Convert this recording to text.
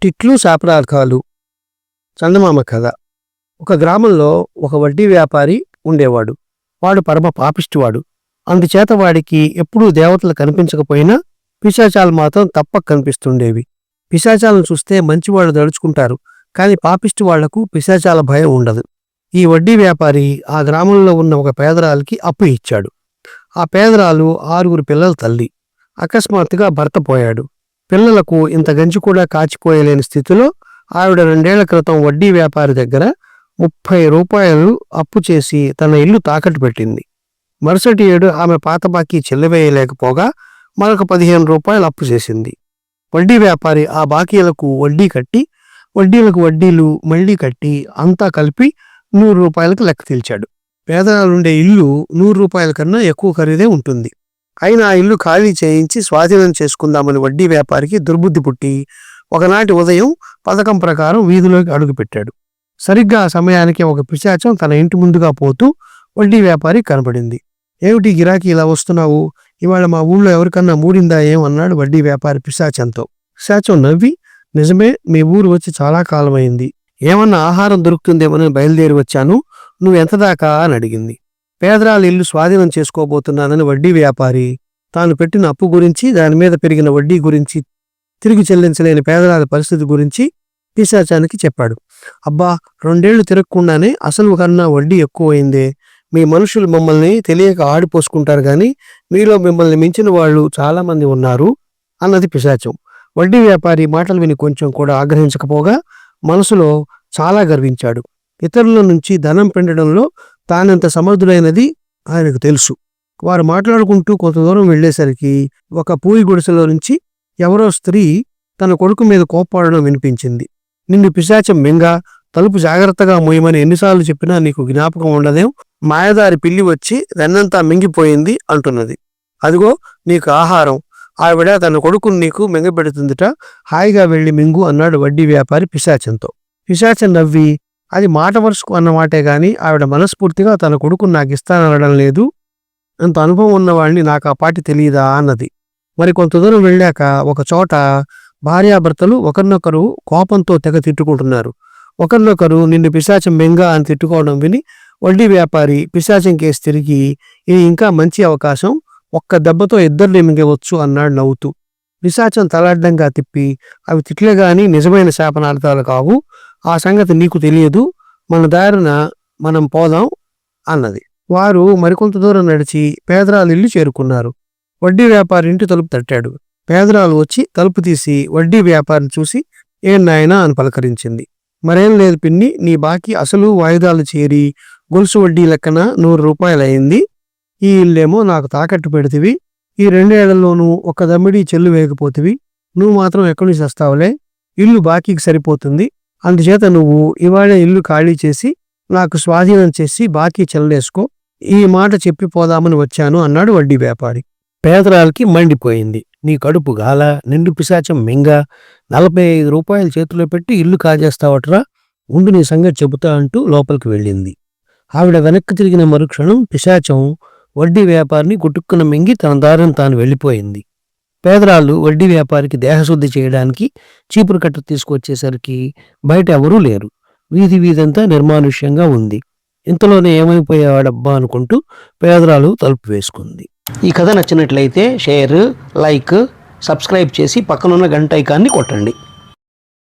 తిట్లు శాపనార్థాలు. చందమామ కథ. ఒక గ్రామంలో ఒక వడ్డీ వ్యాపారి ఉండేవాడు. వాడు పరమ పాపిష్టివాడు. అందుచేత వాడికి ఎప్పుడూ దేవతలు కనిపించకపోయినా పిశాచాలు మాత్రం తప్పక కనిపిస్తుండేవి. పిశాచాలను చూస్తే మంచివాళ్ళు దడుచుకుంటారు, కాని పాపిష్టి వాళ్లకు పిశాచాల భయం ఉండదు. ఈ వడ్డీ వ్యాపారి ఆ గ్రామంలో ఉన్న ఒక పేదరాలికి అప్పు ఇచ్చాడు. ఆ పేదరాలు 6 పిల్లల తల్లి. అకస్మాత్తుగా భర్త పోయాడు. పిల్లలకు ఇంత గంజి కూడా కాచిపోయలేని స్థితిలో ఆవిడ 2 ఏళ్ల క్రితం వడ్డీ వ్యాపారి దగ్గర 30 రూపాయలు అప్పు చేసి తన ఇల్లు తాకట్టు పెట్టింది. మరుసటి ఏడు ఆమె పాత బాకీ చెల్లివేయలేకపోగా మరొక 15 రూపాయలు అప్పు చేసింది. వడ్డీ వ్యాపారి ఆ బాకీలకు వడ్డీ కట్టి, వడ్డీలకు వడ్డీలు మళ్లీ కట్టి అంతా కలిపి 100 రూపాయలకు లెక్క తీల్చాడు. పేదరాలుండే ఇల్లు 100 రూపాయల కన్నా ఎక్కువ ఖరీదే ఉంటుంది. అయినా ఆ ఇల్లు ఖాళీ చేయించి స్వాధీనం చేసుకుందామని వడ్డీ వ్యాపారికి దుర్బుద్ధి పుట్టి ఒకనాటి ఉదయం పథకం ప్రకారం వీధిలోకి అడుగుపెట్టాడు. సరిగ్గా ఆ సమయానికి ఒక పిశాచం తన ఇంటి ముందుగా పోతూ వడ్డీ వ్యాపారి కనబడింది. ఏమిటి గిరాకీ ఇలా వస్తున్నావు? ఇవాళ మా ఊళ్ళో ఎవరికన్నా మూడిందా ఏమన్నాడు వడ్డీ వ్యాపారి పిశాచంతో. పిశాచం నవ్వి, నిజమే, మీ ఊరు వచ్చి చాలా కాలమైంది. ఏమన్నా ఆహారం దొరుకుతుందేమోనని బయలుదేరి వచ్చాను. నువ్వెంత దాకా అని అడిగింది. పేదరాలు ఇల్లు స్వాధీనం చేసుకోబోతున్నానని వడ్డీ వ్యాపారి తాను పెట్టిన అప్పు గురించి, దాని మీద పెరిగిన వడ్డీ గురించి, తిరిగి చెల్లించలేని పేదరాలి పరిస్థితి గురించి పిశాచానికి చెప్పాడు. అబ్బా, 2 ఏళ్లు తిరగకుండానే అసలు కన్నా వడ్డీ ఎక్కువైందే. మీ మనుషులు మమ్మల్ని తెలియక ఆడిపోసుకుంటారు గాని మీలో మిమ్మల్ని మించిన వాళ్ళు చాలామంది ఉన్నారు అన్నది పిశాచం. వడ్డీ వ్యాపారి మాటలు విని కొంచెం కూడా ఆగ్రహించకపోగా మనసులో చాలా గర్వించాడు. ఇతరుల నుంచి ధనం పెండడంలో తానెంత సమర్థుడైనది ఆయనకు తెలుసు. వారు మాట్లాడుకుంటూ కొంత దూరం వెళ్లేసరికి ఒక పూయి గుడిసెలో నుంచి ఎవరో స్త్రీ తన కొడుకు మీద కోప్పడడం వినిపించింది. నిన్ను పిశాచం మింగ, తలుపు జాగ్రత్తగా మూయమని ఎన్నిసార్లు చెప్పినా నీకు జ్ఞాపకం ఉండదేం? మాయదారి పిల్లి వచ్చి వెన్నంతా మింగిపోయింది అంటున్నది. అదిగో నీకు ఆహారం. ఆవిడ తన కొడుకుని నీకు మింగబెడుతుందిట, హాయిగా వెళ్లి మింగు అన్నాడు వడ్డీ వ్యాపారి పిశాచంతో. పిశాచం నవ్వి, అది మాట వరుసకు అన్నమాటే గాని ఆవిడ మనస్ఫూర్తిగా తన కొడుకుని నాకు ఇస్తాననడం లేదు. అంత అనుభవం ఉన్నవాడిని నాకు ఆ పాటి తెలియదా అన్నది. మరి కొంత దూరం వెళ్ళాక ఒక చోట భార్యాభర్తలు ఒకరినొకరు కోపంతో తెగ తిట్టుకుంటున్నారు. ఒకరినొకరు నిన్ను పిశాచం మెంగా అని తిట్టుకోవడం విని వడ్డీ వ్యాపారి పిశాచం కేసు తిరిగి, ఇది ఇంకా మంచి అవకాశం, ఒక్క దెబ్బతో ఇద్దరిని మింగవచ్చు అన్నాడు నవ్వుతూ. పిశాచం తలాడ్డంగా తిప్పి, అవి తిట్లే గాని నిజమైన శాపనార్థాలు కావు, ఆ సంగతి నీకు తెలియదు, మన దారిన మనం పోదాం అన్నది. వారు మరికొంత దూరం నడిచి పేదరాలు ఇల్లు చేరుకున్నారు. వడ్డీ వ్యాపారి ఇంటి తలుపు తట్టాడు. పేదరాలు వచ్చి తలుపు తీసి వడ్డీ వ్యాపారిని చూసి, ఏం నాయనా అని పలకరించింది. మరేం లేదు పిన్ని, నీ బాకీ అసలు వాయిదాలు చేరి గొలుసు వడ్డీ లెక్కన 100 రూపాయలయింది. ఈ ఇల్లేమో నాకు తాకట్టు పెడితివి. ఈ 2 ఏళ్లలోనూ ఒక్క దమ్మిడి చెల్లు వేయకపోతివి. నువ్వు మాత్రం ఎక్కడి నుంచి వస్తావులే, ఇల్లు బాకీకి సరిపోతుంది. అందుచేత నువ్వు ఇవాళ ఇల్లు ఖాళీ చేసి నాకు స్వాధీనం చేసి బాకీ చెల్లేసుకో. ఈ మాట చెప్పి పోదామని వచ్చాను అన్నాడు వడ్డీ వ్యాపారి. పేదరాలకి మండిపోయింది. నీ కడుపు గాల, నిండు పిశాచం మింగ, 45 రూపాయలు చేతిలో పెట్టి ఇల్లు కాజేస్తావట్రా, ఉండు నీ సంగతి చెబుతా అంటూ లోపలికి వెళ్ళింది. ఆవిడ వెనక్కి తిరిగిన మరుక్షణం పిశాచం వడ్డీ వ్యాపారిని గుట్టుక్కున మింగి తన దారిని తాను వెళ్ళిపోయింది. పేదరాళ్ళు వడ్డీ వ్యాపారికి దేహశుద్ధి చేయడానికి చీపురు కట్ట తీసుకొచ్చేసరికి బయట ఎవరూ లేరు. వీధంతా నిర్మానుష్యంగా ఉంది. ఇంతలోనే ఏమైపోయాడబ్బా అనుకుంటూ పేదరాలు తలుపు వేసుకుంది. ఈ కథ నచ్చినట్లయితే షేర్, లైక్, సబ్స్క్రైబ్ చేసి పక్కనున్న గంట ఐకాన్ని కొట్టండి.